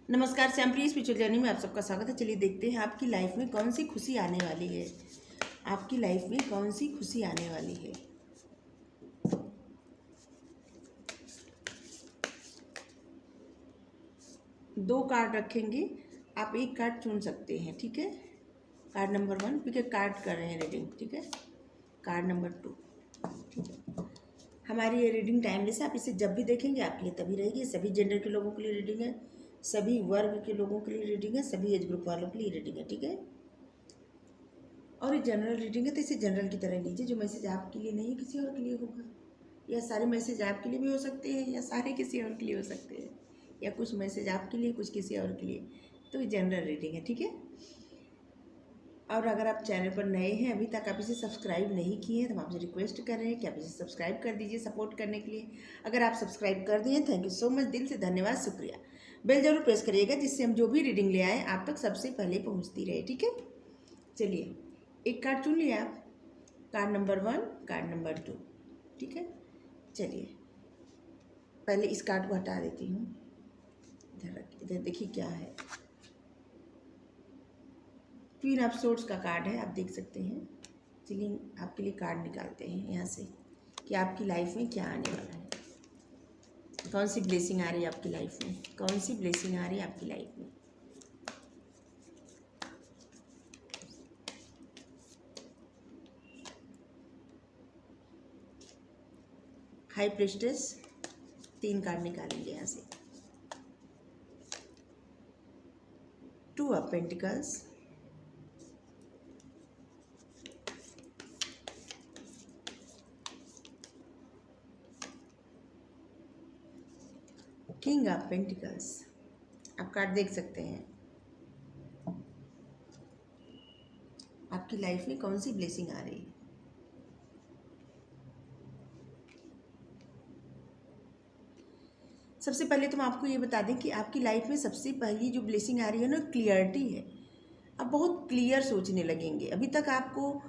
नमस्कार, श्यामप्रिय spiritual journey में आप सबका स्वागत है। चलिए देखते हैं आपकी लाइफ में कौन सी खुशी आने वाली है। आपकी लाइफ में कौन सी खुशी आने वाली है। दो कार्ड रखेंगे, आप एक कार्ड चुन सकते हैं, ठीक है। कार्ड नंबर 1, ठीक है, कार्ड कर रहे हैं रीडिंग, ठीक है। कार्ड नंबर 2, ठीक है। हमारी ये रीडिंग टाइमलेस है, आप इसे जब भी देखेंगे आपके लिए तभी रहेगी। सभी जेंडर के लोगों के लिए रीडिंग है, सभी वर्ग के लोगों के लिए रीडिंग है, सभी एज ग्रुप वालों के लिए रीडिंग है, ठीक है। और ये जनरल रीडिंग है तो इसे जनरल की तरह लीजिए। जो मैसेज आपके लिए नहीं किसी और के लिए होगा, या सारे मैसेज आपके लिए भी हो सकते हैं या सारे किसी और के लिए हो सकते हैं, या कुछ मैसेज आपके लिए कुछ किसी और के लिए, तो ये जनरल रीडिंग है, ठीक है। और अगर आप चैनल पर नए हैं, अभी तक आप इसे सब्सक्राइब नहीं किए हैं, तो हम आपसे रिक्वेस्ट कर रहे हैं कि आप इसे सब्सक्राइब कर दीजिए सपोर्ट करने के लिए। अगर आप सब्सक्राइब कर दिए, थैंक यू सो मच, दिल से धन्यवाद, शुक्रिया। बेल जरूर प्रेस करिएगा जिससे हम जो भी रीडिंग ले आए आप तक सबसे पहले पहुंचती रहे, ठीक है। चलिए एक कार्ड चुन लिया आप, कार्ड नंबर 1, कार्ड नंबर 2, ठीक है। चलिए पहले इस कार्ड को हटा देती हूँ, इधर देखिए क्या है। क्वीन ऑफ सोर्ड्स का कार्ड है, आप देख सकते हैं। चलिए आपके लिए कार्ड निकालते हैं यहाँ से कि आपकी लाइफ में क्या आने वाला है, कौन सी ब्लेसिंग आ रही है आपकी लाइफ में, कौन सी ब्लेसिंग आ रही है आपकी लाइफ में। हाई प्रिस्टेस, 3 कार्ड निकालेंगे यहाँ से। 2 of pentacles, king of pentacles. आप कार्ड देख सकते हैं आपकी लाइफ में कौन सी ब्लेसिंग आ रही है। सबसे पहले तो हम आपको ये बता दें कि आपकी लाइफ में सबसे पहली जो ब्लेसिंग आ रही है ना, क्लियरिटी है। आप बहुत क्लियर सोचने लगेंगे। अभी तक आपको,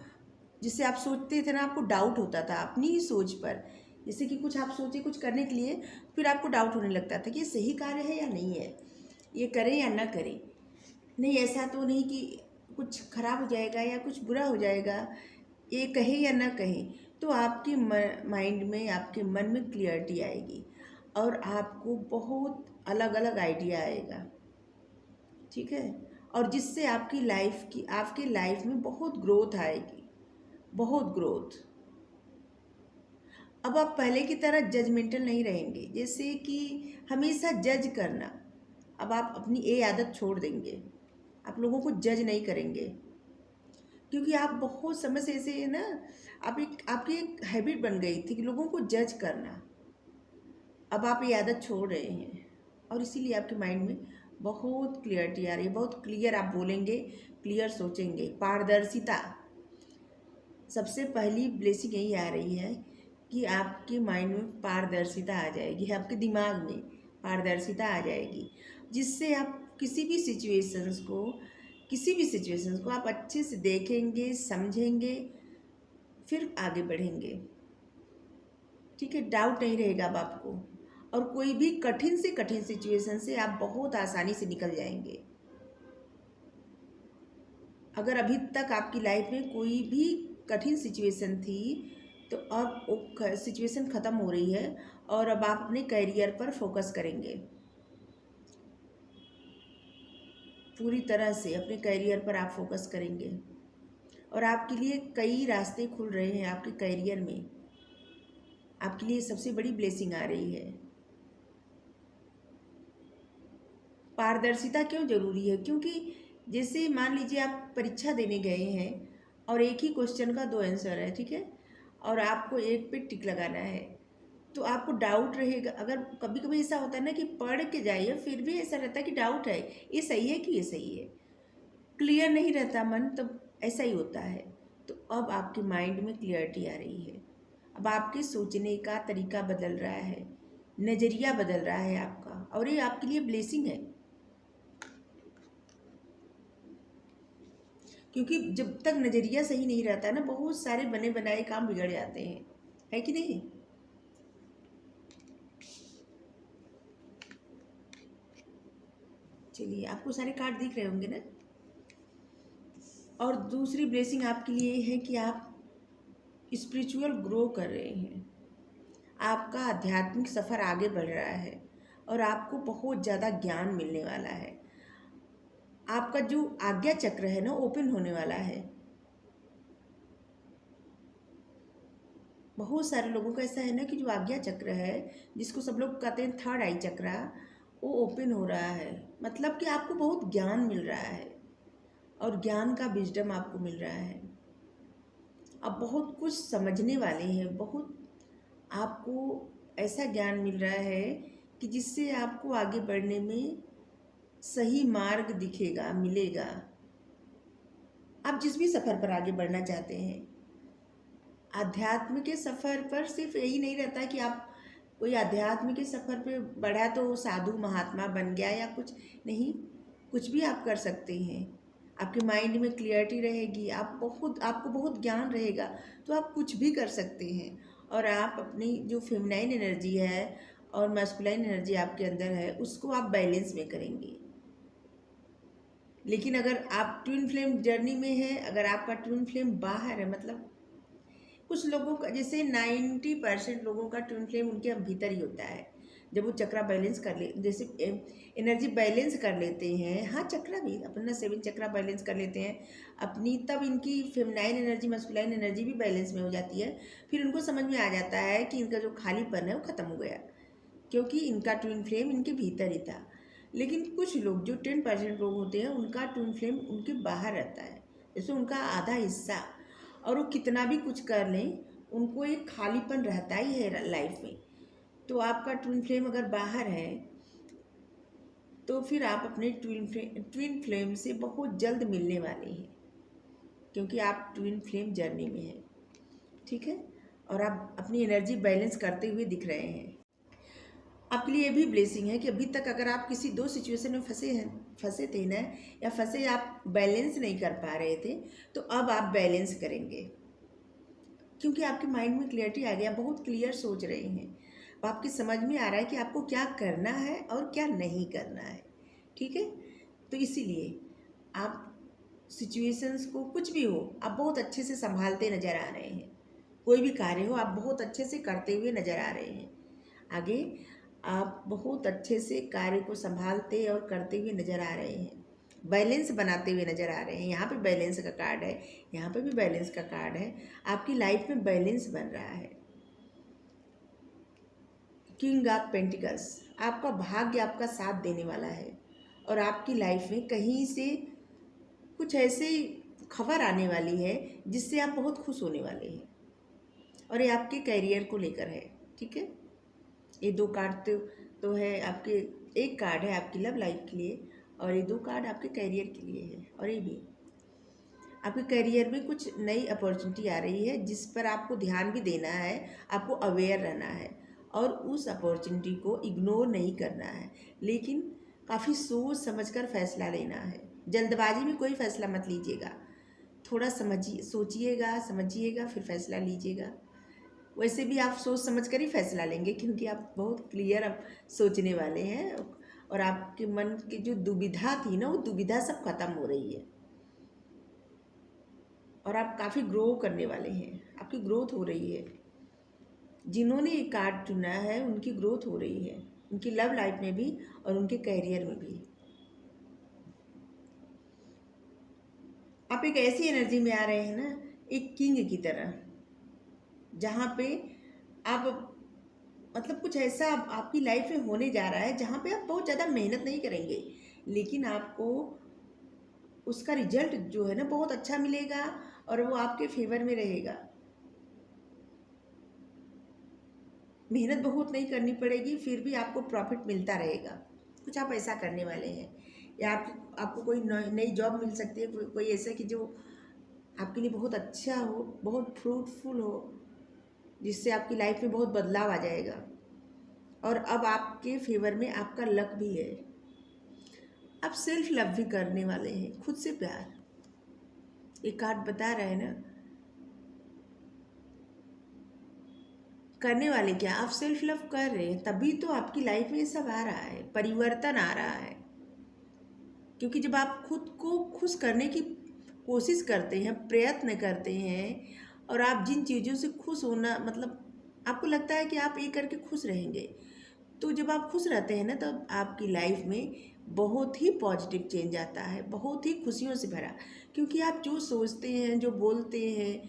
जिससे आप सोचते थे ना, आपको डाउट होता था अपनी ही सोच पर। जैसे कि कुछ आप सोचे कुछ करने के लिए, फिर आपको डाउट होने लगता था कि ये सही कार्य है या नहीं है, ये करें या ना करें, नहीं ऐसा तो नहीं कि कुछ खराब हो जाएगा या कुछ बुरा हो जाएगा, ये कहे या ना कहे। तो आपके माइंड में, आपके मन में क्लियरिटी आएगी और आपको बहुत अलग अलग आइडिया आएगा, ठीक है। और जिससे आपकी लाइफ में बहुत ग्रोथ आएगी, बहुत ग्रोथ। अब आप पहले की तरह जजमेंटल नहीं रहेंगे, जैसे कि हमेशा जज करना। अब आप अपनी ये आदत छोड़ देंगे, आप लोगों को जज नहीं करेंगे, क्योंकि आप बहुत समय से ऐसे ना, आपकी एक हैबिट बन गई थी कि लोगों को जज करना। अब आप ये आदत छोड़ रहे हैं और इसीलिए आपके माइंड में बहुत क्लियरिटी आ रही है, बहुत क्लियर आप बोलेंगे, क्लियर सोचेंगे। पारदर्शिता, सबसे पहली ब्लेसिंग यही आ रही है कि आपके माइंड में पारदर्शिता आ जाएगी, आपके दिमाग में पारदर्शिता आ जाएगी, जिससे आप किसी भी सिचुएशंस को आप अच्छे से देखेंगे, समझेंगे, फिर आगे बढ़ेंगे, ठीक है। डाउट नहीं रहेगा अब आपको, और कोई भी कठिन से कठिन सिचुएशन से आप बहुत आसानी से निकल जाएंगे। अगर अभी तक आपकी लाइफ में कोई भी कठिन सिचुएशन थी, तो अब वो सिचुएशन ख़त्म हो रही है और अब आप अपने करियर पर फोकस करेंगे। पूरी तरह से अपने करियर पर आप फोकस करेंगे और आपके लिए कई रास्ते खुल रहे हैं आपके करियर में। आपके लिए सबसे बड़ी ब्लेसिंग आ रही है। पारदर्शिता क्यों जरूरी है? क्योंकि जैसे मान लीजिए आप परीक्षा देने गए हैं और एक ही क्वेश्चन का 2 आंसर है, ठीक है, और आपको एक पे टिक लगाना है, तो आपको डाउट रहेगा। अगर कभी कभी ऐसा होता है ना कि पढ़ के जाइए फिर भी ऐसा रहता है कि डाउट है, ये सही है कि ये सही है, क्लियर नहीं रहता मन, तो ऐसा ही होता है। तो अब आपके माइंड में क्लियरिटी आ रही है, अब आपके सोचने का तरीका बदल रहा है, नज़रिया बदल रहा है आपका, और ये आपके लिए ब्लेसिंग है। क्योंकि जब तक नज़रिया सही नहीं रहता है ना, बहुत सारे बने बनाए काम बिगड़ जाते हैं, है कि नहीं। चलिए, आपको सारे कार्ड दिख रहे होंगे ना। और दूसरी ब्लेसिंग आपके लिए है कि आप स्पिरिचुअल ग्रो कर रहे हैं, आपका आध्यात्मिक सफ़र आगे बढ़ रहा है और आपको बहुत ज़्यादा ज्ञान मिलने वाला है। आपका जो आज्ञा चक्र है ना ओपन होने वाला है। बहुत सारे लोगों का ऐसा है ना कि जो आज्ञा चक्र है, जिसको सब लोग कहते हैं थर्ड आई चक्र, वो ओपन हो रहा है। मतलब कि आपको बहुत ज्ञान मिल रहा है और ज्ञान का विजडम आपको मिल रहा है। आप बहुत कुछ समझने वाले हैं, बहुत आपको ऐसा ज्ञान मिल रहा है कि जिससे आपको आगे बढ़ने में सही मार्ग दिखेगा, मिलेगा। आप जिस भी सफ़र पर आगे बढ़ना चाहते हैं, आध्यात्म के सफ़र पर सिर्फ यही नहीं रहता कि आप कोई आध्यात्म के सफ़र पे बढ़ा तो साधु महात्मा बन गया या कुछ नहीं, कुछ भी आप कर सकते हैं। आपके माइंड में क्लियरिटी रहेगी, आपको बहुत ज्ञान रहेगा, तो आप कुछ भी कर सकते हैं। और आप अपनी जो फेमिनाइन एनर्जी है और मैस्कुलाइन एनर्जी आपके अंदर है, उसको आप बैलेंस में करेंगे। लेकिन अगर आप ट्विन फ्लेम जर्नी में है, अगर आपका ट्विन फ्लेम बाहर है, मतलब कुछ लोगों का जैसे 90% लोगों का ट्विन फ्लेम उनके भीतर ही होता है। जब वो चक्रा बैलेंस कर ले, जैसे एनर्जी बैलेंस कर लेते हैं, हाँ चक्रा भी अपना 7 चक्रा बैलेंस कर लेते हैं अपनी, तब इनकी फेमिनाइन एनर्जी मस्कुलाइन एनर्जी भी बैलेंस में हो जाती है। फिर उनको समझ में आ जाता है कि इनका जो खालीपन है वो ख़त्म हो गया, क्योंकि इनका ट्विन फ्लेम इनके भीतर ही था। लेकिन कुछ लोग जो 10% लोग होते हैं, उनका ट्विन फ्लेम उनके बाहर रहता है, जैसे उनका आधा हिस्सा, और वो कितना भी कुछ कर लें उनको एक खालीपन रहता ही है लाइफ में। तो आपका ट्विन फ्लेम अगर बाहर है तो फिर आप अपने ट्विन फ्लेम से बहुत जल्द मिलने वाले हैं, क्योंकि आप ट्विन फ्लेम जर्नी में हैं, ठीक है। और आप अपनी एनर्जी बैलेंस करते हुए दिख रहे हैं। आपके लिए ये भी ब्लेसिंग है कि अभी तक अगर आप किसी 2 सिचुएशन में फंसे थे ना, या फंसे आप बैलेंस नहीं कर पा रहे थे, तो अब आप बैलेंस करेंगे, क्योंकि आपके माइंड में क्लियरिटी आ गया, बहुत क्लियर सोच रहे हैं। अब आपकी समझ में आ रहा है कि आपको क्या करना है और क्या नहीं करना है, ठीक है। तो इसीलिए आप सिचुएशंस को, कुछ भी हो, आप बहुत अच्छे से संभालते नज़र आ रहे हैं। कोई भी कार्य हो, आप बहुत अच्छे से करते हुए नज़र आ रहे हैं। आगे आप बहुत अच्छे से कार्य को संभालते और करते हुए नज़र आ रहे हैं, बैलेंस बनाते हुए नज़र आ रहे हैं। यहाँ पे बैलेंस का कार्ड है, यहाँ पे भी बैलेंस का कार्ड है। आपकी लाइफ में बैलेंस बन रहा है। किंग ऑफ पेंटिकल्स, आपका भाग्य आपका साथ देने वाला है और आपकी लाइफ में कहीं से कुछ ऐसे खबर आने वाली है जिससे आप बहुत खुश होने वाले हैं, और ये आपके करियर को लेकर है, ठीक है। ये 2 कार्ड तो है आपके, एक कार्ड है आपकी लव लाइफ के लिए और ये 2 कार्ड आपके करियर के लिए है। और ये भी आपके करियर में कुछ नई अपॉर्चुनिटी आ रही है जिस पर आपको ध्यान भी देना है, आपको अवेयर रहना है और उस अपॉर्चुनिटी को इग्नोर नहीं करना है, लेकिन काफ़ी सोच समझकर फैसला लेना है। जल्दबाजी में कोई फैसला मत लीजिएगा, थोड़ा सोचिएगा, समझिएगा, फिर फैसला लीजिएगा। वैसे भी आप सोच समझ कर ही फैसला लेंगे, क्योंकि आप बहुत क्लियर अब सोचने वाले हैं और आपके मन की जो दुविधा थी ना, वो दुविधा सब खत्म हो रही है और आप काफ़ी ग्रो करने वाले हैं, आपकी ग्रोथ हो रही है। जिन्होंने ये कार्ड चुना है उनकी ग्रोथ हो रही है, उनकी लव लाइफ में भी और उनके करियर में भी। आप एक ऐसी एनर्जी में आ रहे हैं ना, एक किंग की तरह, जहाँ पे आप मतलब कुछ ऐसा आपकी लाइफ में होने जा रहा है जहाँ पे आप बहुत ज़्यादा मेहनत नहीं करेंगे, लेकिन आपको उसका रिजल्ट जो है ना बहुत अच्छा मिलेगा और वो आपके फेवर में रहेगा। मेहनत बहुत नहीं करनी पड़ेगी, फिर भी आपको प्रॉफिट मिलता रहेगा। कुछ आप ऐसा करने वाले हैं, या आपको कोई नई जॉब मिल सकती है, कोई ऐसा कि जो आपके लिए बहुत अच्छा हो, बहुत फ्रूटफुल हो, जिससे आपकी लाइफ में बहुत बदलाव आ जाएगा। और अब आपके फेवर में आपका लक भी है। आप सेल्फ लव भी करने वाले हैं, खुद से प्यार। ये कार्ड बता रहा है ना, करने वाले क्या, आप सेल्फ लव कर रहे हैं, तभी तो आपकी लाइफ में ये सब आ रहा है, परिवर्तन आ रहा है। क्योंकि जब आप खुद को खुश करने की कोशिश करते हैं, प्रयत्न करते हैं, और आप जिन चीज़ों से खुश होना मतलब आपको लगता है कि आप ये करके खुश रहेंगे, तो जब आप खुश रहते हैं ना, तब आपकी लाइफ में बहुत ही पॉजिटिव चेंज आता है, बहुत ही खुशियों से भरा। क्योंकि आप जो सोचते हैं, जो बोलते हैं,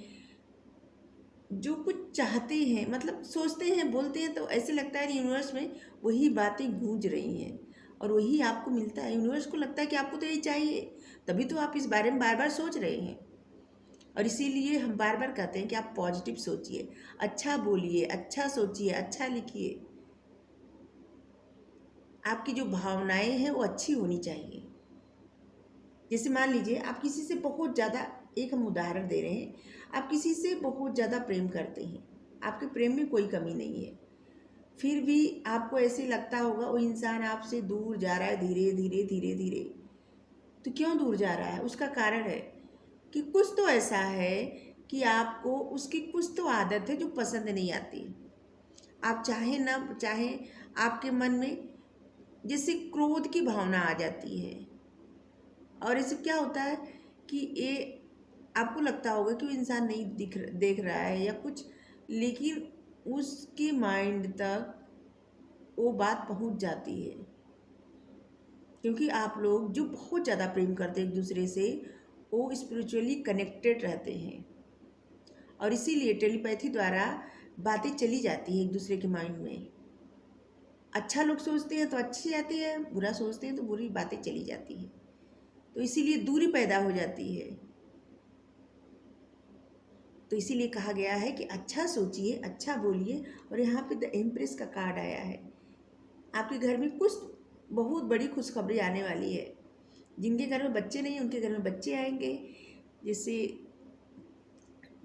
जो कुछ चाहते हैं, मतलब सोचते हैं, बोलते हैं, तो ऐसे लगता है यूनिवर्स में वही बातें गूंज रही हैं और वही आपको मिलता है। यूनिवर्स को लगता है कि आपको तो यही चाहिए, तभी तो आप इस बारे में बार बार सोच रहे हैं। और इसीलिए हम बार बार कहते हैं कि आप पॉजिटिव सोचिए, अच्छा बोलिए, अच्छा सोचिए, अच्छा लिखिए। आपकी जो भावनाएं हैं वो अच्छी होनी चाहिए। जैसे मान लीजिए आप किसी से बहुत ज़्यादा, एक हम उदाहरण दे रहे हैं, आप किसी से बहुत ज़्यादा प्रेम करते हैं, आपके प्रेम में कोई कमी नहीं है, फिर भी आपको ऐसे लगता होगा वो इंसान आपसे दूर जा रहा है, धीरे धीरे धीरे धीरे। तो क्यों दूर जा रहा है? उसका कारण है कि कुछ तो ऐसा है कि आपको उसकी कुछ तो आदत है जो पसंद नहीं आती। आप चाहे ना चाहे, आपके मन में जैसे क्रोध की भावना आ जाती है, और इससे क्या होता है कि ये आपको लगता होगा कि वो इंसान नहीं देख रहा है या कुछ, लेकिन उसके माइंड तक वो बात पहुंच जाती है। क्योंकि आप लोग जो बहुत ज़्यादा प्रेम करते हैं एक दूसरे से, वो स्पिरिचुअली कनेक्टेड रहते हैं, और इसीलिए टेलीपैथी द्वारा बातें चली जाती है एक दूसरे के माइंड में। अच्छा लोग सोचते हैं तो अच्छी जाती है, बुरा सोचते हैं तो बुरी बातें चली जाती हैं, तो इसीलिए दूरी पैदा हो जाती है। तो इसीलिए कहा गया है कि अच्छा सोचिए, अच्छा बोलिए। और यहाँ पे द एम्प्रेस का कार्ड आया है। आपके घर में कुछ बहुत बड़ी खुशखबरी आने वाली है। जिनके घर में बच्चे नहीं, उनके घर में बच्चे आएंगे। जैसे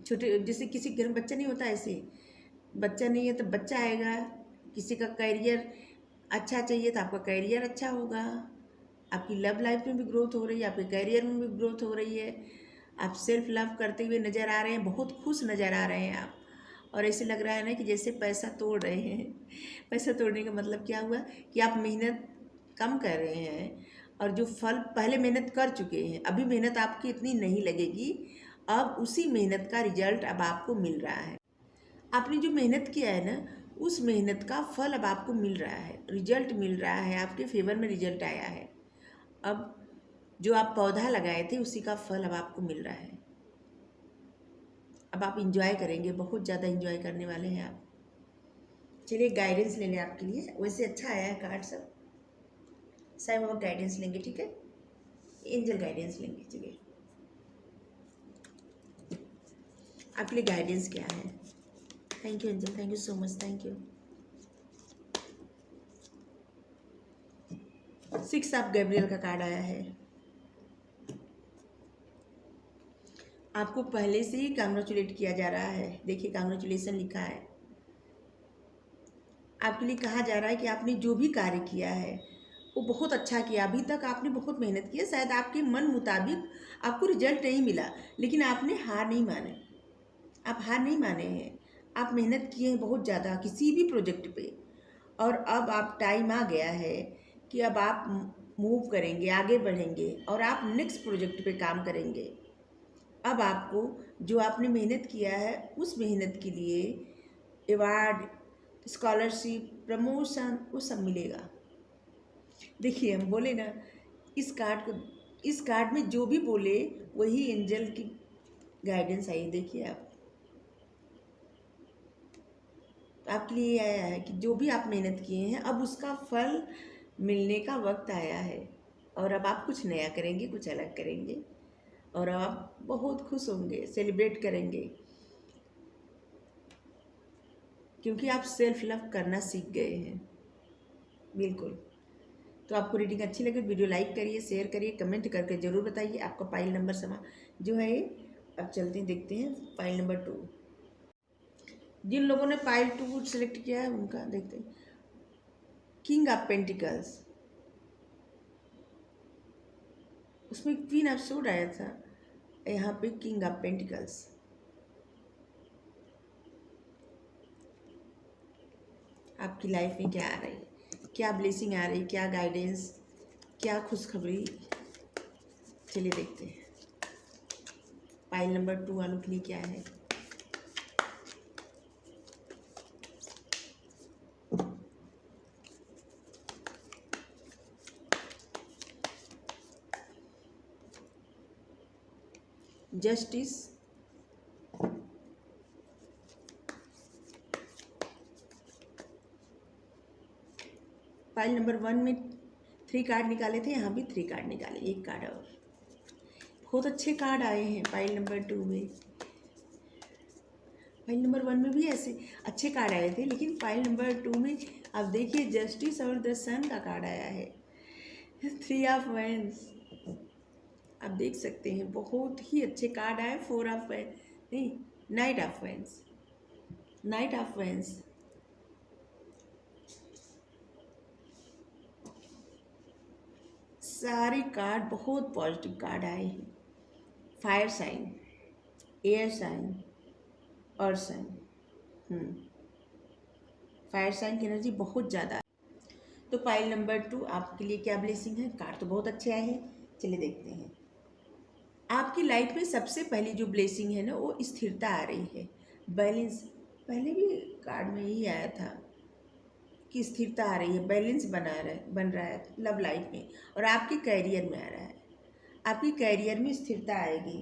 छोटे, जैसे किसी के घर में बच्चा नहीं होता, ऐसे बच्चा नहीं है तो बच्चा आएगा। किसी का करियर अच्छा चाहिए तो आपका करियर अच्छा होगा। आपकी लव लाइफ में भी ग्रोथ हो रही है, आपके करियर में भी ग्रोथ हो रही है। आप सेल्फ लव करते हुए नज़र आ रहे हैं, बहुत खुश नज़र आ रहे हैं आप। और ऐसे लग रहा है ना कि जैसे पैसा तोड़ रहे हैं। पैसा तोड़ने का मतलब क्या हुआ कि आप मेहनत कम कर रहे हैं, और जो फल पहले मेहनत कर चुके हैं, अभी मेहनत आपकी इतनी नहीं लगेगी, अब उसी मेहनत का रिजल्ट अब आपको मिल रहा है। आपने जो मेहनत किया है ना, उस मेहनत का फल अब आपको मिल रहा है, रिजल्ट मिल रहा है, आपके फेवर में रिजल्ट आया है। अब जो आप पौधा लगाए थे उसी का फल अब आपको मिल रहा है। अब आप इंजॉय करेंगे, बहुत ज़्यादा इंजॉय करने वाले हैं आप। चलिए गाइडेंस ले लें आपके लिए। वैसे अच्छा आया है कार्ड सब। साईं बाबा गाइडेंस लेंगे, ठीक है, एंजल गाइडेंस लेंगे। चलिए आपके लिए गाइडेंस क्या है? Thank you angel, thank you so much, thank you. 6 of Gabriel का कार्ड आया है। आपको पहले से ही कांग्रेचुलेट किया जा रहा है। देखिए कांग्रेचुलेसन लिखा है। आपके लिए कहा जा रहा है कि आपने जो भी कार्य किया है वो बहुत अच्छा किया। अभी तक आपने बहुत मेहनत की है, शायद आपके मन मुताबिक आपको रिजल्ट नहीं मिला, लेकिन आपने हार नहीं माने। आप हार नहीं माने हैं, आप मेहनत किए हैं बहुत ज़्यादा किसी भी प्रोजेक्ट पे। और अब आप टाइम आ गया है कि अब आप मूव करेंगे, आगे बढ़ेंगे, और आप नेक्स्ट प्रोजेक्ट पे काम करेंगे। अब आपको जो आपने मेहनत किया है उस मेहनत के लिए अवार्ड, स्कॉलरशिप, प्रमोशन, वो सब मिलेगा। देखिए हम बोले ना, इस कार्ड को, इस कार्ड में जो भी बोले वही एंजल की गाइडेंस आई। देखिए आप, आपके लिए आया है कि जो भी आप मेहनत किए हैं अब उसका फल मिलने का वक्त आया है। और अब आप कुछ नया करेंगे, कुछ अलग करेंगे, और आप बहुत खुश होंगे, सेलिब्रेट करेंगे, क्योंकि आप सेल्फ लव करना सीख गए हैं। बिल्कुल। तो आपको रीडिंग अच्छी लगे तो वीडियो लाइक करिए, शेयर करिए, कमेंट करके ज़रूर बताइए आपका पाइल नंबर समा जो है। अब चलते हैं, देखते हैं पाइल नंबर 2। जिन लोगों ने पाइल 2 सेलेक्ट किया है उनका देखते हैं। किंग ऑफ पेंटिकल्स, उसमें क्वीन ऑफ सोर्ड आया था, यहाँ पे किंग ऑफ पेंटिकल्स। आपकी लाइफ में क्या आ रही है, क्या ब्लेसिंग आ रही, क्या गाइडेंस, क्या खुशखबरी चलिए देखते हैं पाइल नंबर 2 वालों के लिए क्या है। जस्टिस, पाइल नंबर 1 में 3 कार्ड निकाले थे, यहाँ भी 3 कार्ड निकाले, एक कार्ड और। बहुत अच्छे कार्ड आए हैं पाइल नंबर 2 में। पाइल नंबर 1 में भी ऐसे अच्छे कार्ड आए थे, लेकिन पाइल नंबर 2 में आप देखिए जस्टिस और द सन का कार्ड आया है। 3 ऑफ वैंड्स, आप देख सकते हैं बहुत ही अच्छे कार्ड आए। 4 ऑफ वैंड्स नहीं, knight of wands, knight of wands, सारे कार्ड बहुत पॉजिटिव कार्ड आए हैं। Fire sign, air sign, earth sign, fire sign की एनर्जी बहुत ज़्यादा। तो पाइल नंबर 2 आपके लिए क्या ब्लेसिंग है? कार्ड तो बहुत अच्छे आए हैं, चलिए देखते हैं। आपकी लाइफ में सबसे पहली जो ब्लेसिंग है ना, वो स्थिरता आ रही है, बैलेंस। पहले भी कार्ड में यही आया था कि स्थिरता आ रही है, बैलेंस बन रहा है लव लाइफ में, और आपके कैरियर में आ रहा है। आपकी कैरियर में स्थिरता आएगी।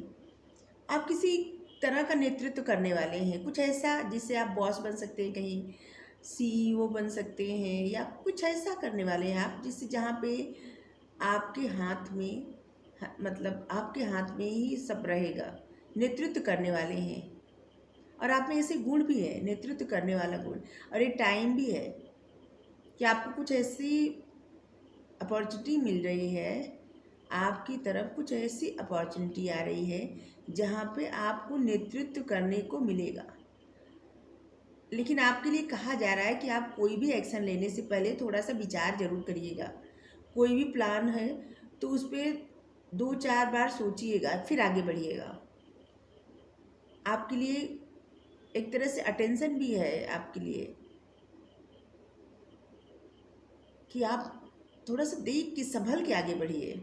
आप किसी तरह का नेतृत्व करने वाले हैं, कुछ ऐसा जिससे आप बॉस बन सकते हैं, कहीं सीईओ बन सकते हैं, या कुछ ऐसा करने वाले हैं आप जिससे जहाँ पे आपके हाथ में, मतलब आपके हाथ में ही सब रहेगा। नेतृत्व करने वाले हैं, और आप में ऐसे गुण भी है, नेतृत्व करने वाला गुण। और ये टाइम भी है कि आपको कुछ ऐसी अपॉर्चुनिटी मिल रही है, आपकी तरफ कुछ ऐसी अपॉर्चुनिटी आ रही है जहाँ पे आपको नेतृत्व करने को मिलेगा। लेकिन आपके लिए कहा जा रहा है कि आप कोई भी एक्शन लेने से पहले थोड़ा सा विचार जरूर करिएगा। कोई भी प्लान है तो उस पर 2-4 बार सोचिएगा, फिर आगे बढ़िएगा। आपके लिए एक तरह से अटेंशन भी है आपके लिए कि आप थोड़ा सा देख के संभल के आगे बढ़िए।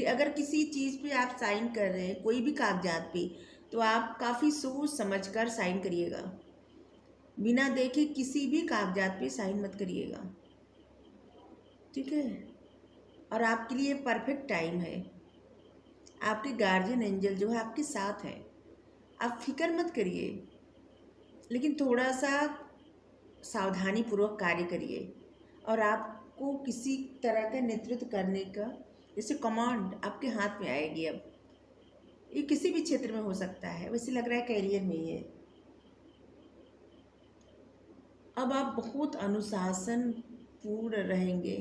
अगर किसी चीज़ पे आप साइन कर रहे हैं, कोई भी कागजात पे, तो आप काफ़ी सोच समझ कर साइन करिएगा। बिना देखे किसी भी कागजात पे साइन मत करिएगा, ठीक है। और आपके लिए परफेक्ट टाइम है। आपके गार्जियन एंजल जो है आपके साथ है, आप फिक्र मत करिए, लेकिन थोड़ा सा सावधानी पूर्वक कार्य करिए। और आपको किसी तरह का नेतृत्व करने का, जैसे कमांड आपके हाथ में आएगी। अब ये किसी भी क्षेत्र में हो सकता है, वैसे लग रहा है कैरियर में ही है। अब आप बहुत अनुशासन पूर्ण रहेंगे।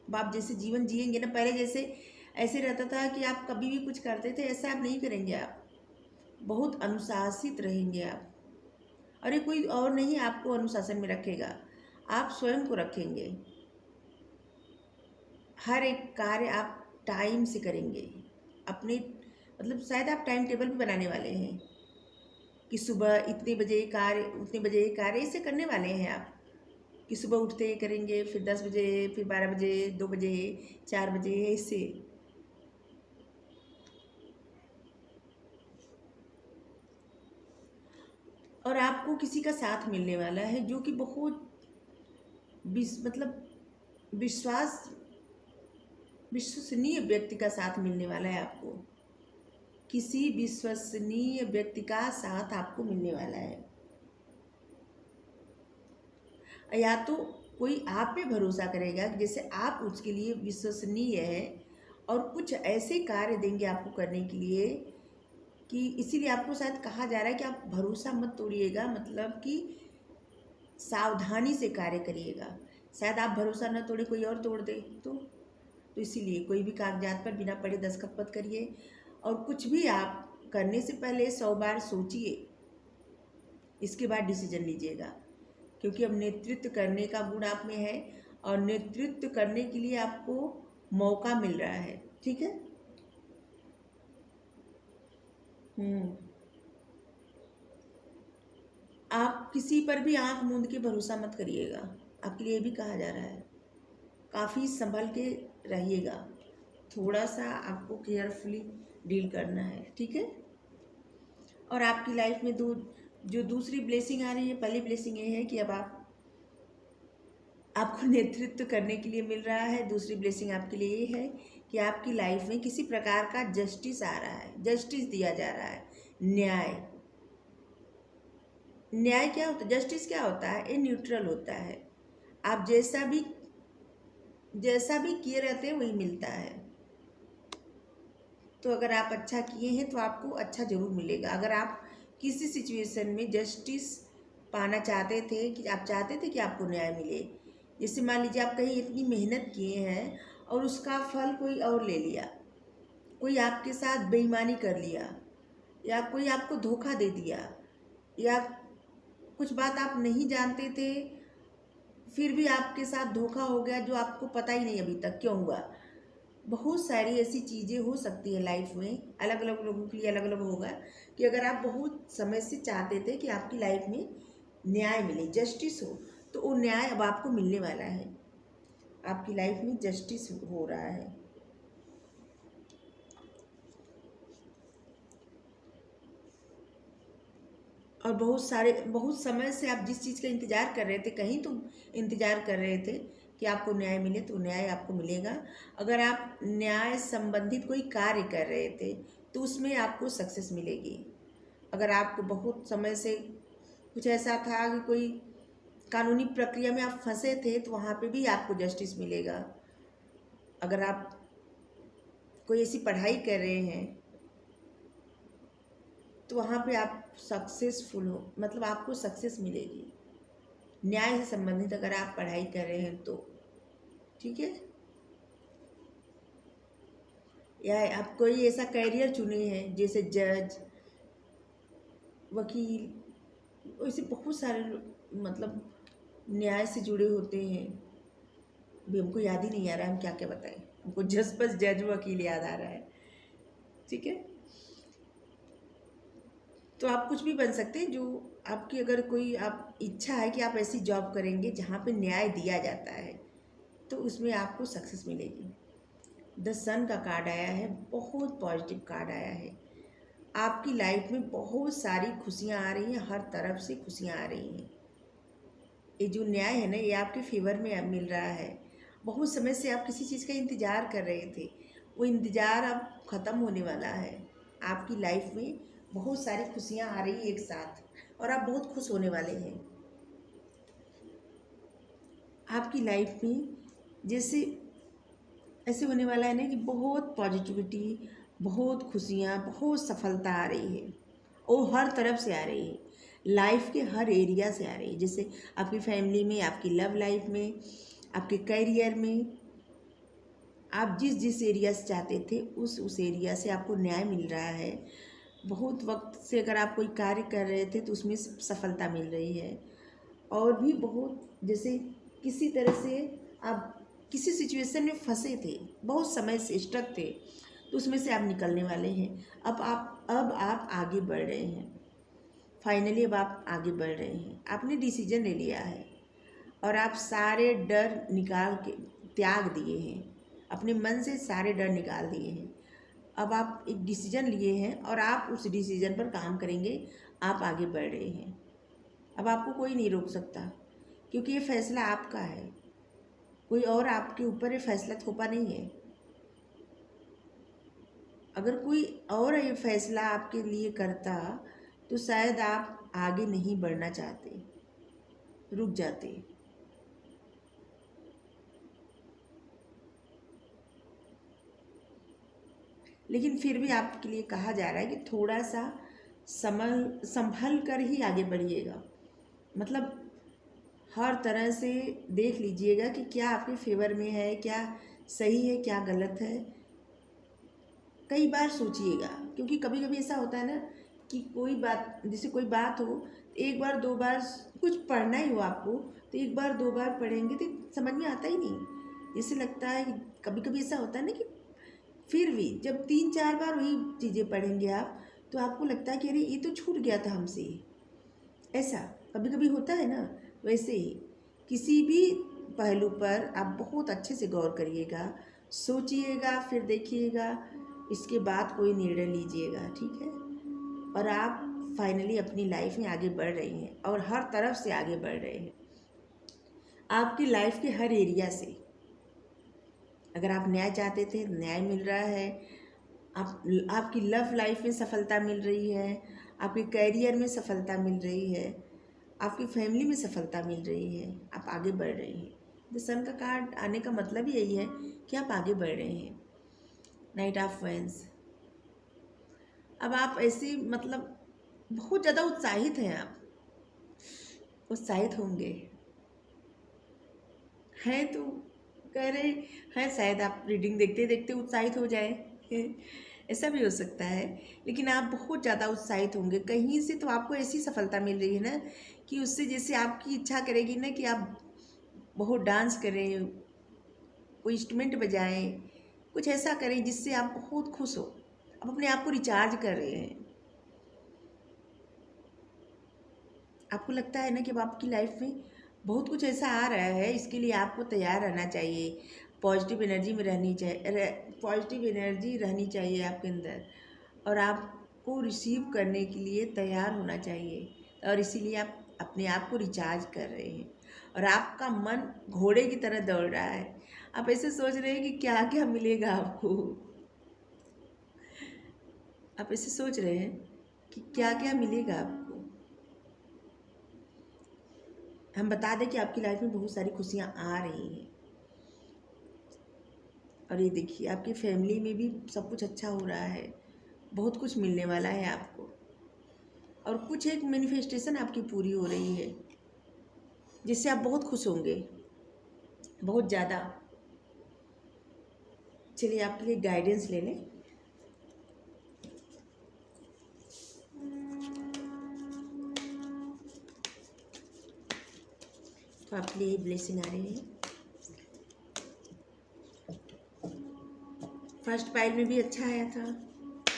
अब आप जैसे जीवन जिएंगे ना, पहले जैसे ऐसे रहता था कि आप कभी भी कुछ करते थे, ऐसा आप नहीं करेंगे। आप बहुत अनुशासित रहेंगे आप, और ये कोई और नहीं आपको अनुशासन में रखेगा, आप स्वयं को रखेंगे। हर एक कार्य आप टाइम से करेंगे अपने, मतलब शायद आप टाइम टेबल भी बनाने वाले हैं कि सुबह इतने बजे कार्य, उतने बजे कार्य, ऐसे करने वाले हैं आप कि सुबह उठते ही करेंगे, फिर 10 बजे, फिर 12 बजे, 2 बजे, 4 बजे, ऐसे। और आपको किसी का साथ मिलने वाला है जो कि बहुत मतलब विश्वसनीय व्यक्ति का साथ मिलने वाला है आपको। किसी विश्वसनीय व्यक्ति का साथ आपको मिलने वाला है, या तो कोई आप पे भरोसा करेगा जैसे आप उसके लिए विश्वसनीय है, और कुछ ऐसे कार्य देंगे आपको करने के लिए कि इसीलिए आपको शायद कहा जा रहा है कि आप भरोसा मत तोड़िएगा, मतलब कि सावधानी से कार्य करिएगा। शायद आप भरोसा न तोड़े, कोई और तोड़ दे तो इसीलिए कोई भी कागजात पर बिना पढ़े दस्तखत मत करिए। और कुछ भी आप करने से पहले 100 बार सोचिए, इसके बाद डिसीजन लीजिएगा। क्योंकि अब नेतृत्व करने का गुण आप में है, और नेतृत्व करने के लिए आपको मौका मिल रहा है, ठीक है। आप किसी पर भी आंख मूंद के भरोसा मत करिएगा, आपके लिए भी कहा जा रहा है। काफ़ी संभल के रहिएगा, थोड़ा सा आपको केयरफुली डील करना है, ठीक है। और आपकी लाइफ में जो दूसरी ब्लेसिंग आ रही है, पहली ब्लेसिंग ये है कि अब आपको नेतृत्व करने के लिए मिल रहा है। दूसरी ब्लेसिंग आपके लिए ये है कि आपकी लाइफ में किसी प्रकार का जस्टिस आ रहा है, जस्टिस दिया जा रहा है, न्याय। न्याय क्या होता है, जस्टिस क्या होता है, ये न्यूट्रल होता है। आप जैसा भी किए रहते हैं वही मिलता है। तो अगर आप अच्छा किए हैं तो आपको अच्छा जरूर मिलेगा। अगर आप किसी सिचुएशन में जस्टिस पाना चाहते थे, कि आप चाहते थे कि आपको न्याय मिले, जैसे मान लीजिए आप कहीं इतनी मेहनत किए हैं और उसका फल कोई और ले लिया, कोई आपके साथ बेईमानी कर लिया, या कोई आपको धोखा दे दिया, या कुछ बात आप नहीं जानते थे फिर भी आपके साथ धोखा हो गया जो आपको पता ही नहीं अभी तक क्यों हुआ। बहुत सारी ऐसी चीज़ें हो सकती है लाइफ में, अलग अलग लोगों के लिए अलग अलग होगा, कि अगर आप बहुत समय से चाहते थे कि आपकी लाइफ में न्याय मिले, जस्टिस हो, तो वो न्याय अब आपको मिलने वाला है। आपकी लाइफ में जस्टिस हो रहा है। और बहुत समय से आप जिस चीज़ का इंतज़ार कर रहे थे, कहीं तो इंतज़ार कर रहे थे कि आपको न्याय मिले, तो न्याय आपको मिलेगा। अगर आप न्याय संबंधित कोई कार्य कर रहे थे तो उसमें आपको सक्सेस मिलेगी। अगर आपको बहुत समय से कुछ ऐसा था कि कोई कानूनी प्रक्रिया में आप फंसे थे तो वहाँ पे भी आपको जस्टिस मिलेगा। अगर आप कोई ऐसी पढ़ाई कर रहे हैं तो वहाँ पे आप सक्सेसफुल हो, मतलब आपको सक्सेस मिलेगी। न्याय से संबंधित अगर आप पढ़ाई कर रहे हैं तो ठीक है। या आप कोई ऐसा कैरियर चुने हैं जैसे जज, वकील, ऐसे बहुत सारे मतलब न्याय से जुड़े होते हैं। अभी हमको याद ही नहीं आ रहा है हम क्या क्या बताएं, हमको जस्ट बस जज वकील याद आ रहा है, ठीक है। तो आप कुछ भी बन सकते हैं, जो आपकी अगर कोई आप इच्छा है कि आप ऐसी जॉब करेंगे जहाँ पे न्याय दिया जाता है, तो उसमें आपको सक्सेस मिलेगी। द सन का कार्ड आया है, बहुत पॉजिटिव कार्ड आया है। आपकी लाइफ में बहुत सारी खुशियाँ आ रही हैं, हर तरफ से खुशियाँ आ रही हैं। ये जो न्याय है ना, ये आपके फेवर में अब मिल रहा है। बहुत समय से आप किसी चीज़ का इंतज़ार कर रहे थे, वो इंतज़ार अब ख़त्म होने वाला है। आपकी लाइफ में बहुत सारी खुशियाँ आ रही हैं एक साथ, और आप बहुत खुश होने वाले हैं। आपकी लाइफ में जैसे ऐसे होने वाला है ना कि बहुत पॉजिटिविटी, बहुत खुशियाँ, बहुत सफलता आ रही है, और हर तरफ से आ रही है, लाइफ के हर एरिया से आ रही है। जैसे आपकी फैमिली में, आपकी लव लाइफ में, आपके करियर में, आप जिस जिस एरिया से चाहते थे उस एरिया से आपको न्याय मिल रहा है। बहुत वक्त से अगर आप कोई कार्य कर रहे थे तो उसमें सफलता मिल रही है। और भी बहुत, जैसे किसी तरह से आप किसी सिचुएशन में फंसे थे, बहुत समय से स्टक थे, तो उसमें से आप निकलने वाले हैं। अब आप आगे बढ़ रहे हैं। फाइनली अब आप आगे बढ़ रहे हैं, आपने डिसीजन ले लिया है, और आप सारे डर निकाल के त्याग दिए हैं, अपने मन से सारे डर निकाल दिए हैं। अब आप एक डिसीजन लिए हैं और आप उस डिसीजन पर काम करेंगे। आप आगे बढ़ रहे हैं। अब आपको कोई नहीं रोक सकता, क्योंकि ये फैसला आपका है। कोई और आपके ऊपर ये फैसला थोपा नहीं है। अगर कोई और ये फैसला आपके लिए करता तो शायद आप आगे नहीं बढ़ना चाहते, रुक जाते। लेकिन फिर भी आपके लिए कहा जा रहा है कि थोड़ा सा संभल कर ही आगे बढ़िएगा। मतलब हर तरह से देख लीजिएगा कि क्या आपके फेवर में है, क्या सही है, क्या गलत है। कई बार सोचिएगा, क्योंकि कभी कभी ऐसा होता है ना कि कोई बात, जैसे कोई बात हो, एक बार दो बार कुछ पढ़ना ही हो आपको, तो एक बार दो बार पढ़ेंगे तो समझ में आता ही नहीं। जैसे लगता है कि कभी कभी ऐसा होता है ना कि फिर भी जब तीन चार बार वही चीज़ें पढ़ेंगे आप, तो आपको लगता है कि अरे ये तो छूट गया था हमसे। ऐसा कभी कभी होता है ना। वैसे ही किसी भी पहलू पर आप बहुत अच्छे से गौर करिएगा, सोचिएगा, फिर देखिएगा, इसके बाद कोई निर्णय लीजिएगा, ठीक है। और आप फाइनली अपनी लाइफ में आगे बढ़ रही हैं और हर तरफ से आगे बढ़ रहे हैं, आपकी लाइफ के हर एरिया से। अगर आप न्याय चाहते थे, न्याय मिल रहा है। आपकी लव लाइफ में सफलता मिल रही है, आपके करियर में सफलता मिल रही है, आपकी फैमिली में सफलता मिल रही है, आप आगे बढ़ रहे हैं। द सन का कार्ड आने का मतलब ही यही है कि आप आगे बढ़ रहे हैं। नाइट ऑफ वैंड्स, अब आप ऐसे मतलब बहुत ज़्यादा उत्साहित हैं, आप उत्साहित होंगे हैं, तो कह रहे हैं शायद आप रीडिंग देखते देखते उत्साहित हो जाए, ऐसा भी हो सकता है। लेकिन आप बहुत ज़्यादा उत्साहित होंगे कहीं से, तो आपको ऐसी सफलता मिल रही है ना कि उससे जैसे आपकी इच्छा करेगी ना कि आप बहुत डांस करें, कोई इंस्ट्रूमेंट बजाएं, कुछ ऐसा करें जिससे आप बहुत खुश हो। आप अपने आप को रिचार्ज कर रहे हैं। आपको लगता है ना कि अब आपकी लाइफ में बहुत कुछ ऐसा आ रहा है, इसके लिए आपको तैयार रहना चाहिए। पॉजिटिव एनर्जी में रहनी चाहिए, पॉजिटिव एनर्जी रहनी चाहिए आपके अंदर, और आपको रिसीव करने के लिए तैयार होना चाहिए। और इसीलिए आप अपने आप को रिचार्ज कर रहे हैं और आपका मन घोड़े की तरह दौड़ रहा है। आप ऐसे सोच रहे हैं कि क्या क्या मिलेगा आपको, आप ऐसे सोच रहे हैं कि क्या क्या मिलेगा आपको। हम बता दें कि आपकी लाइफ में बहुत सारी खुशियाँ आ रही हैं। और ये देखिए, आपकी फैमिली में भी सब कुछ अच्छा हो रहा है, बहुत कुछ मिलने वाला है आपको, और कुछ एक मैनिफेस्टेशन आपकी पूरी हो रही है जिससे आप बहुत खुश होंगे, बहुत ज़्यादा। चलिए आपके लिए गाइडेंस ले लें। तो आपके लिए ब्लेसिंग आ रही है। फर्स्ट पाइल में भी अच्छा आया था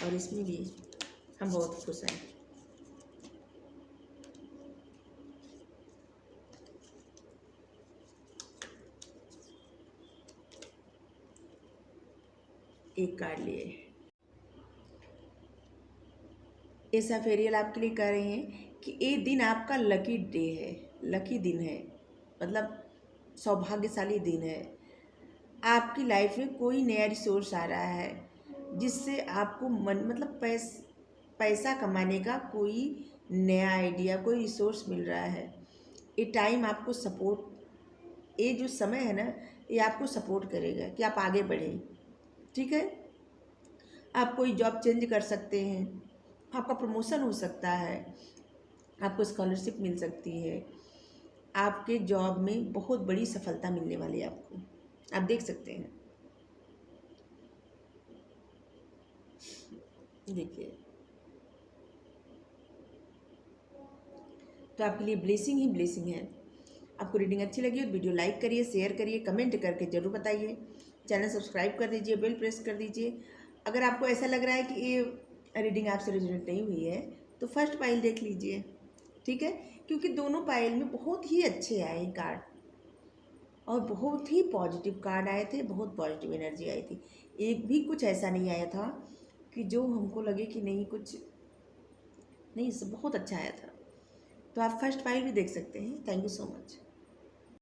और इसमें भी हम बहुत खुश हैं। एक कार्ड लिए। ऐसा फेरियल आपके लिए कह रहे हैं कि ये दिन आपका लकी डे है, लकी दिन है, मतलब सौभाग्यशाली दिन है। आपकी लाइफ में कोई नया रिसोर्स आ रहा है जिससे आपको मतलब पैसा कमाने का कोई नया आइडिया, कोई रिसोर्स मिल रहा है। ये टाइम आपको सपोर्ट, ये जो समय है ना, ये आपको सपोर्ट करेगा कि आप आगे बढ़ें, ठीक है। आप कोई जॉब चेंज कर सकते हैं, आपका प्रमोशन हो सकता है, आपको स्कॉलरशिप मिल सकती है, आपके जॉब में बहुत बड़ी सफलता मिलने वाली है आपको, आप देख सकते हैं। देखिए, तो आपके लिए ब्लेसिंग ही ब्लेसिंग है। आपको रीडिंग अच्छी लगी तो वीडियो लाइक करिए, शेयर करिए, कमेंट करके ज़रूर बताइए। चैनल सब्सक्राइब कर दीजिए, बेल प्रेस कर दीजिए। अगर आपको ऐसा लग रहा है कि ये रीडिंग आपसे रेजोनेट नहीं हुई है तो फर्स्ट पाइल देख लीजिए, ठीक है। क्योंकि दोनों पाइल में बहुत ही अच्छे आए कार्ड और बहुत ही पॉजिटिव कार्ड आए थे, बहुत पॉजिटिव एनर्जी आई थी। एक भी कुछ ऐसा नहीं आया था कि जो हमको लगे कि नहीं कुछ नहीं, सब बहुत अच्छा आया था। तो आप फर्स्ट पाइल भी देख सकते हैं। Thank you so much.